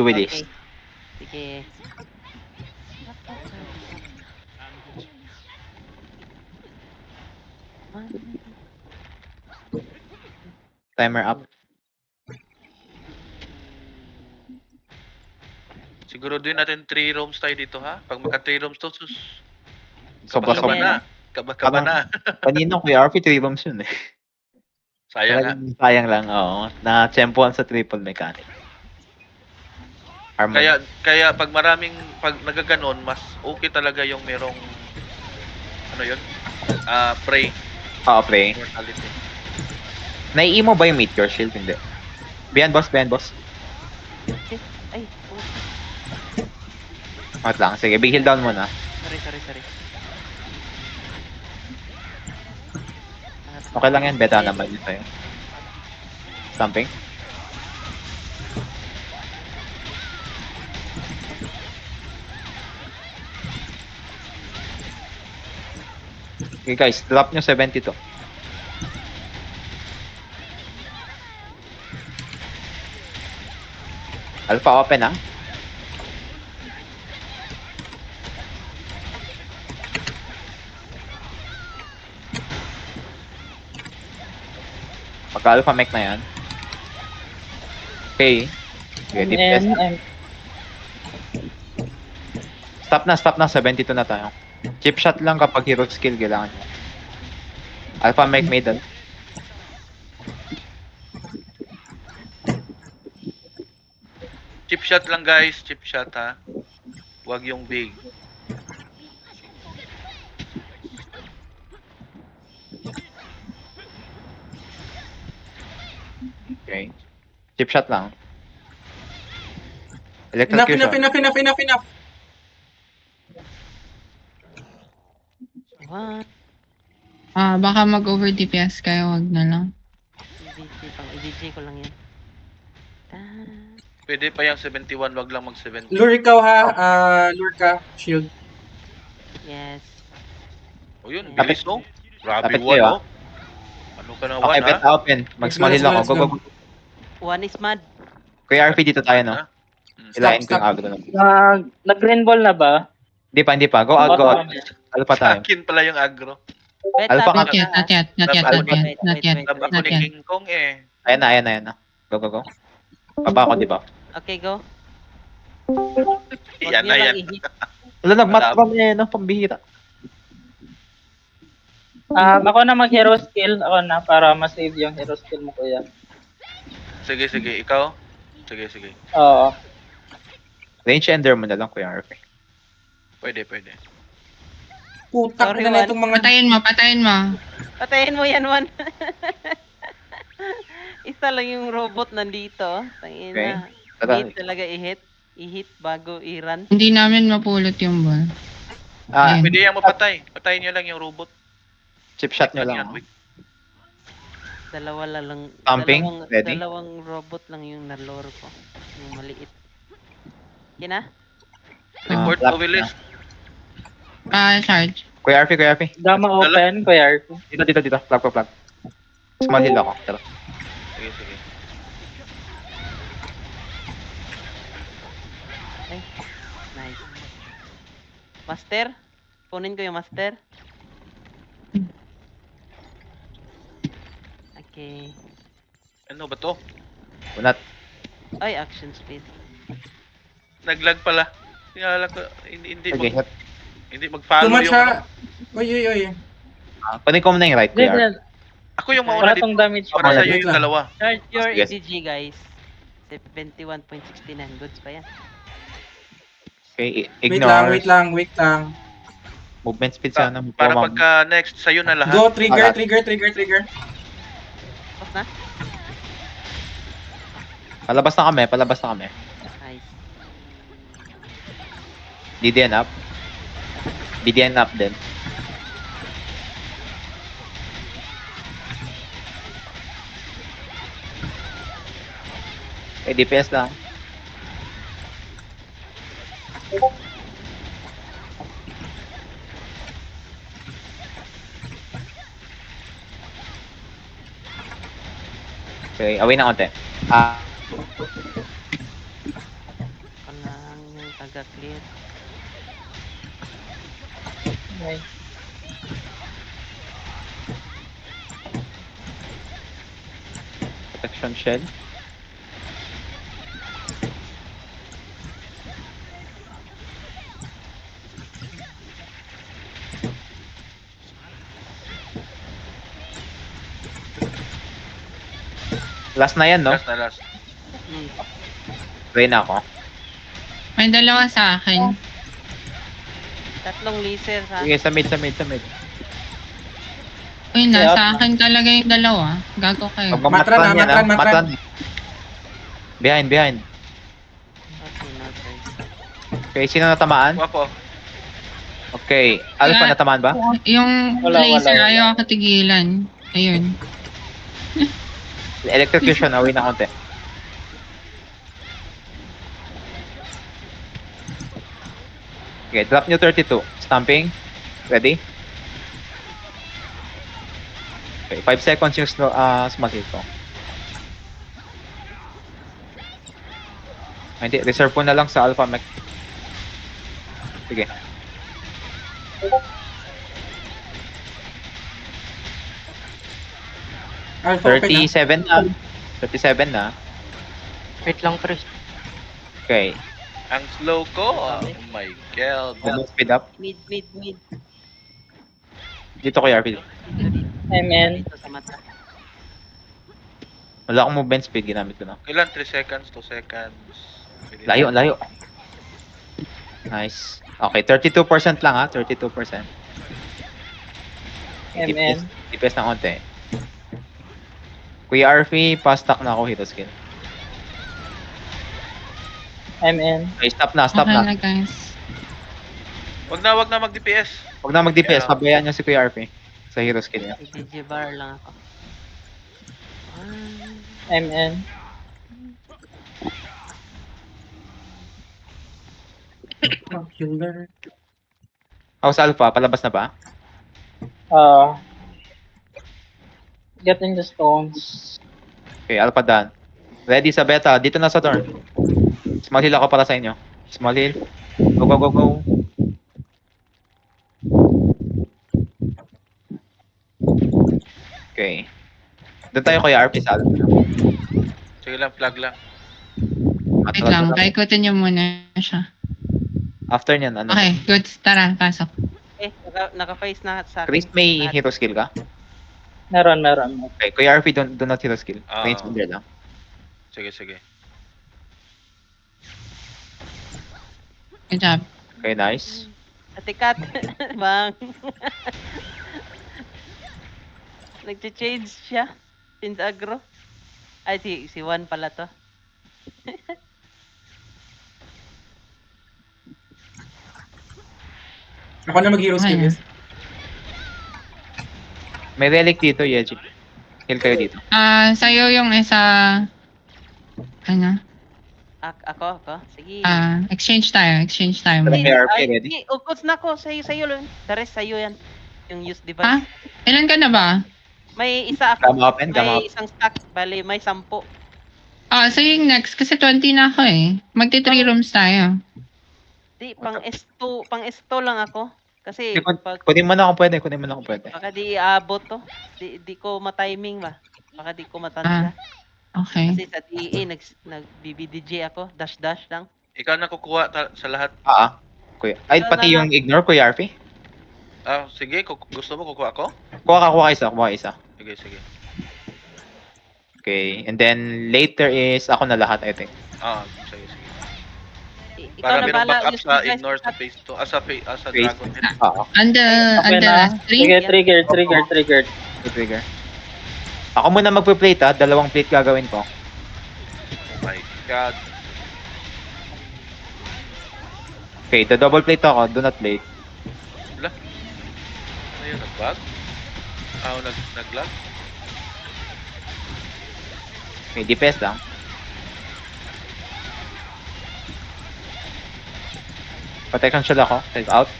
with this. Okay. Sige. Timer up. Siguro din natin 3 rooms tayo dito ha. Pag magka 3 rooms to, sus. Sobra-sobra Amen. Kaba-kaba na. Kaba-kaba na. Kanina Kuya RP 3 rooms yun eh. Sayang nga. Talagang sayang lang, oo. Na-tsempohan sa triple mechanic. Harmony. Kaya pag maraming pag nagaganon, mas okay talaga yung merong ano yun? Pray Oo, play. mortality. Nai-emo ba yung Meteor Shield? Hindi. Behind boss, behind boss. Ay, Wait lang, sige, big heal down muna. sorry. Okay lang yan, beta naman yun sa'yo. Stamping. Okay guys, drop nyo 72. Alpha open ah. Pagka-alpha mech na yan. Okay. Ready press. Stop na. 72 na tayo. Chip shot lang kapag hero skill kailangan nyo. Alpha mech maiden. Chip shot lang guys, chip shot ha. Huwag yung big. Okay. Chip shot lang. Electrocution. Enough. What? Baka mag-over DPS kayo, wag na lang. EDG pang EDG ko lang yan. Pwede pa yung 71, wag lang mag-70. Lure ikaw ha. Lure ka. Shield. Yes. O yun, Ayan. bilis no? Grabe Lapit one kayo, no? Ano ka na Okay, one ha? beta open. Mag-small heal Let's ako. go. Go. One is mad. Kuya RP dito tayo no. Ha? Ilain ko Stop. yung agro no. Nag-green ball na ba? Hindi pa. Go out. Alpha Sa tayo. akin pala yung aggro. Beta, Alpha Not ka. yet. Wait. Lab ako Not ni yet. King Kong eh. Ayan na. Go. Papa ako, di ba? Okay, go. Yan nyo na lang yan. i-hit. Wala, nag-mat Malabo. from eh, no? Pambihira. Ako na mag-hero skill. Ako na para ma-save yung hero skill mo, kuya. Sige, ikaw? Sige. Oo. Range ender mo na lang, Kuya RP. Pwede. Putak Sorry, na Juan. itong mga... Patayin mo. Patayin mo yan, Juan. Isa lang yung robot nandito. Tangin Okay. na. Tara. Hit talaga i-hit. I-hit bago i-run. Hindi namin mapulot yung ball. Ayun. Pwede yung mapatay. Patayin nyo lang yung robot. Chip shot nyo Weak lang. yan, Oh. weak. Dalawa lang. Pumping? Ready? Dalawang robot lang yung nalore ko. Yung maliit. Yan na? Report lap Ovilis. Charge. Kuya RP. Gama open, kuya RP. Dito. Plug. Small heal ako. Tara. Sige. Ay. Nice. Master? Kunin ko yung master. Okay. Ano ba to? Unat. Ay, action speed. Naglag pala. Tingala ko, hindi Sige, hit. hindi Too mag-follow much yung ano. ha. Uy. Kunin ko muna yung right, Kuya RP. Hindi, Ako yung mauna wala dito. tong damage. Para Wala sa'yo dito. yung dalawa. Charge your Sige. EDG, guys. 71.69. Goods pa yan. Okay, Wait ignore. lang. Movement speed sana. Para pagka next sa'yo na lahat. Go, trigger. Tapos na? Palabas na kami. Nice. DDN up din. Okay, DPS lang. Okay, away na konti. Aga clear. Okay. Protection shell. Last na yan, no? Last na last. Try na ako. May dalawa sa akin. Tatlong laser ha. Sige, sa mid. Uy, Yeah, nasa akin talaga yung dalawa. Gago kayo. Magmamatran yan, matran. Matran. Behind. Okay, noted. Okay, sino natamaan? Wapo. Okay, Alpha Wala. natamaan ba? Yung Wala. laser, ayaw ako tigilan. Ayun. Electrocution, away na konti. Okay, drop nyo 32. Stamping. Ready? Okay, 5 seconds yung small hit ko. Hindi, reserve ko na lang sa Alpha Mech. Sige. Alpha open na. 37 na. 37 na. Wait lang, Chris. Okay. Ang slow ko. Oh my god. Speed up. Mid. Dito ko RP. Amen. Dito sa mata. Wala akong movement speed, ginamit ko na. Kailan? 3 seconds, 2 seconds. Pwede Layo. na. Nice. Okay, 32% lang ha. 32%. Amen. DPS na konti. Kuya RP, pa-stack na ako hero skill. Amen. Okay, stop na. Okay na, guys. Wag na mag-DPS. Huwag na mag-DPS, Yeah. pabayaan niyo si Kuya RP sa hero skill niya. I-digibar lang ako. Amen. Killer. House Alpha, palabas na ba? Getting the stones. Okay, Alpha done. Ready sa beta, dito na sa turn. Small heal ako para sa inyo. Small heal. Go. Okay. Doon tayo Kuya RP sa Alpha. Sige lang, plug lang. Wait lang, paikutin niyo muna siya. After niyan, ano? Okay, good. Tara, pasok. Naka-face na sa akin. Chris, may Lahat. hero skill ka? Meron. Okay, Kuya RP, do not hero skill. Ah. Range under lang. Sige. Good job. Okay, nice. Ate Kat, bang. Nag-change siya. Since agro. Ay, si Juan pala to. Ako na mag-hero skill. Okay. Yes. May relic dito, Yeji. Heal kayo dito. Sa'yo yung isa... Ano? Ako. Sige. Exchange tayo. Tara, Muna. may RP, ready? Ukos na ko. Sa'yo lang. The rest sa'yo yan. Yung use device. Ilan ka na ba? May isa ako. Come open. May isang stack. Bali, may 10. Sa'yo yung next. Kasi 20 na ako eh. Magti 3 rooms tayo. Di, pang S2 lang ako. Kasi pag Kunin mo na kung pwede. baka di aabot to. Di ko ma-timing ba. Baka di ko matansya. Okay. Kasi sa DA nag-BBDJ ako, dash lang. Ikaw na kukuha sa lahat. Kuya. Ay, Ikaw pati na yung ignore, Kuya RP. Sige, gusto mo kukuha ako? Kuha ka isa. Sige. Okay, and then later is ako na lahat, I think. Sige. Ikaw Para na merong bala, backup use sa device ignore sa at- phase 2. Sa Phase. Dragon Head. On the Okay na. last 3? Sige, triggered. Trigger. Ako muna magpe-plate ha. 2 plate gagawin ko. Oh my god. Okay, the double plate ako. Do not plate. Ano yun? Nag-bug? Nag-lag? Okay, DPS lang. Protection shield ako. Take out.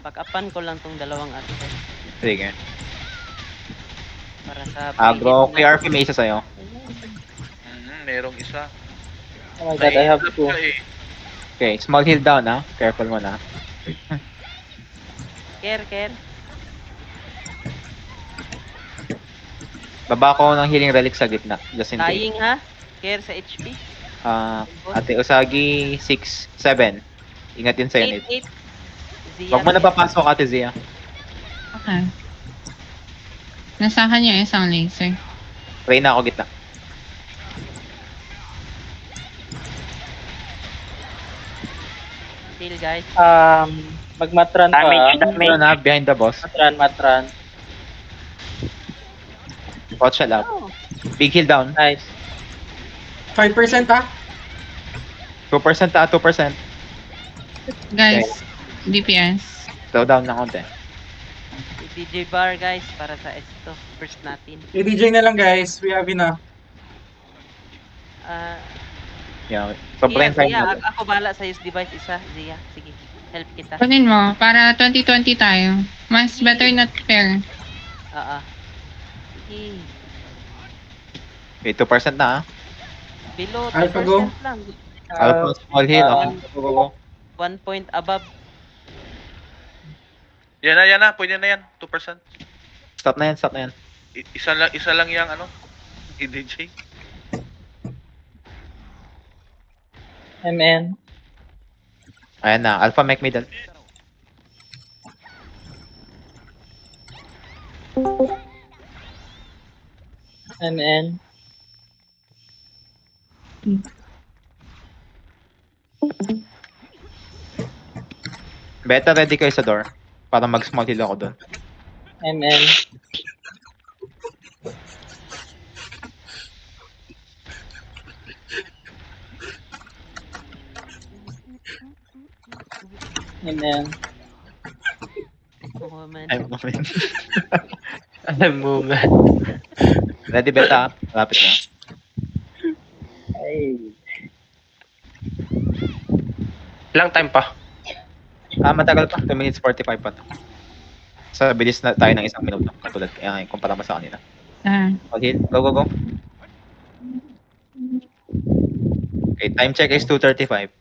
Back-upan ko lang tong dalawang ato. Trigger. Para sa Agro, pinit na- KRP may isa sa'yo. Merong isa. Oh my god, I have Naiinlap two. siya eh. Okay, small heal down ha. Careful mo na. Care. Baba ko ng healing relic sa gitna. Just in case. Dying ha? Care sa HP. Ate Usagi, 6, 7. Ingat din sa'yo, Nate. 8. Zia. Huwag mo na papasok, Ate Zia. Okay. Nasa kanya isang laser. Pray na ako gitna. Heal guys. Magmatran pa. Ano na, behind the boss. Matran. Watch siya lab. Oh. Big heal down. Nice. 5% ah. 2% ta, 2%. Guys, DPS. Slow down na konti. DJ bar guys para sa S2. First natin. I-DJ na lang guys. We have enough. Yeah. Sobrang time Zia, natin. ako bala sa use device isa. Zia, sige. Help kita. Kunin mo, para 2020 tayo. Mas better not fair. Sige. Okay, 2% na ha. Below 2% Alpha go. lang. Alpha small heal. Go. 1 point above. Yan na. Pwede na yan. 2%. Stop na yan. Isa lang yung ano. I-DJ. MN. Ayan na, Alpha Mech middle. MN. Beta, ready kayo sa door. Para mag-small heal ako doon. MN. MN. Oh man. I'm moving. Ready, Beta? Lapit na. Ay. Ilang time pa? Matagal pa. 2 minutes 45 pa to. Sa bilis na tayo ng 1 minuto. Katulad kaya kumpara mo sa kanila. Small heal. Go. Okay, time check is 2:35.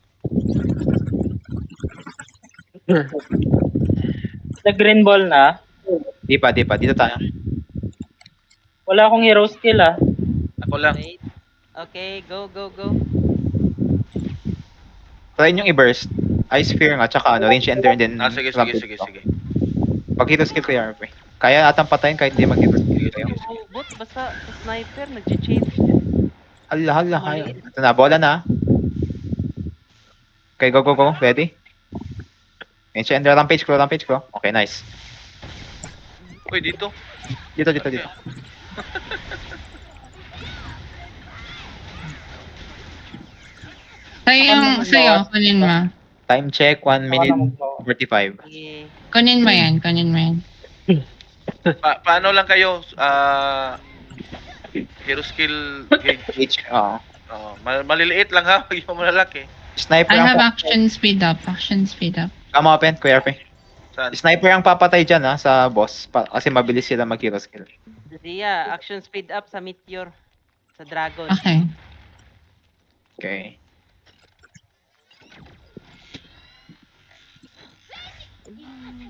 The green ball na. Di pa. Dito tayo. Wala akong hero skill ah. Ako lang. Wait. Okay, go. Try nyo i-burst. Ice Sphere nga, tsaka range enter and then... Sige. Pag hito skill ko yung kaya atang patayin kahit di mag-hito skill kayo. Bot, basta sa sniper, nag-change. Hala, Mali. Ito na, bola na. Okay, go. Ready? Range enter, rampage ko. Okay, nice. Uy, dito. Dito. Sa'yo, kunin mo. Time check, 1 minute 45. Sige. Kunin mo yan. Paano lang kayo? Hero skill gauge. Each, Maliliit lang ha. Huwag yung malalaki. Sniper I have ang... action speed up. Come open, Kuya RP. Saan? Sniper ang papatay dyan ha, sa boss. Kasi mabilis sila mag-hero skill. Zia, action speed up sa meteor. Sa dragon. Okay. Okay.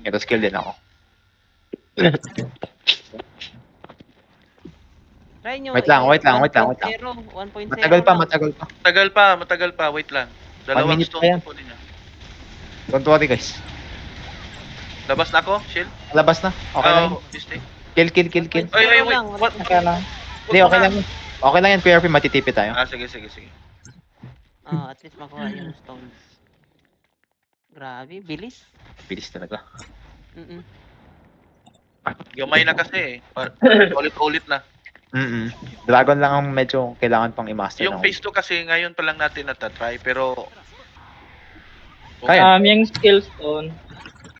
Hero skill din ako. Try nyo. Wait lang. 1.0. Matagal pa. Wait lang. Dalawang minute stone pa yan. po din yan. Don't worry guys. Labas na ako, Shield? Labas na. Okay lang. Mistake. Kill. Ay, wait. Okay lang. Hindi, okay lang. Okay lang yan, Kuya RP. Matitipi tayo. Sige. At least makuha yung stones. Grabe, bilis. Bilis talaga. Gamay na kasi Ulit-ulit na. Dragon lang ang medyo kailangan pang i-master. Yung phase 2 kasi ngayon pa lang natin natatry pero Kaya. Yung skill stone.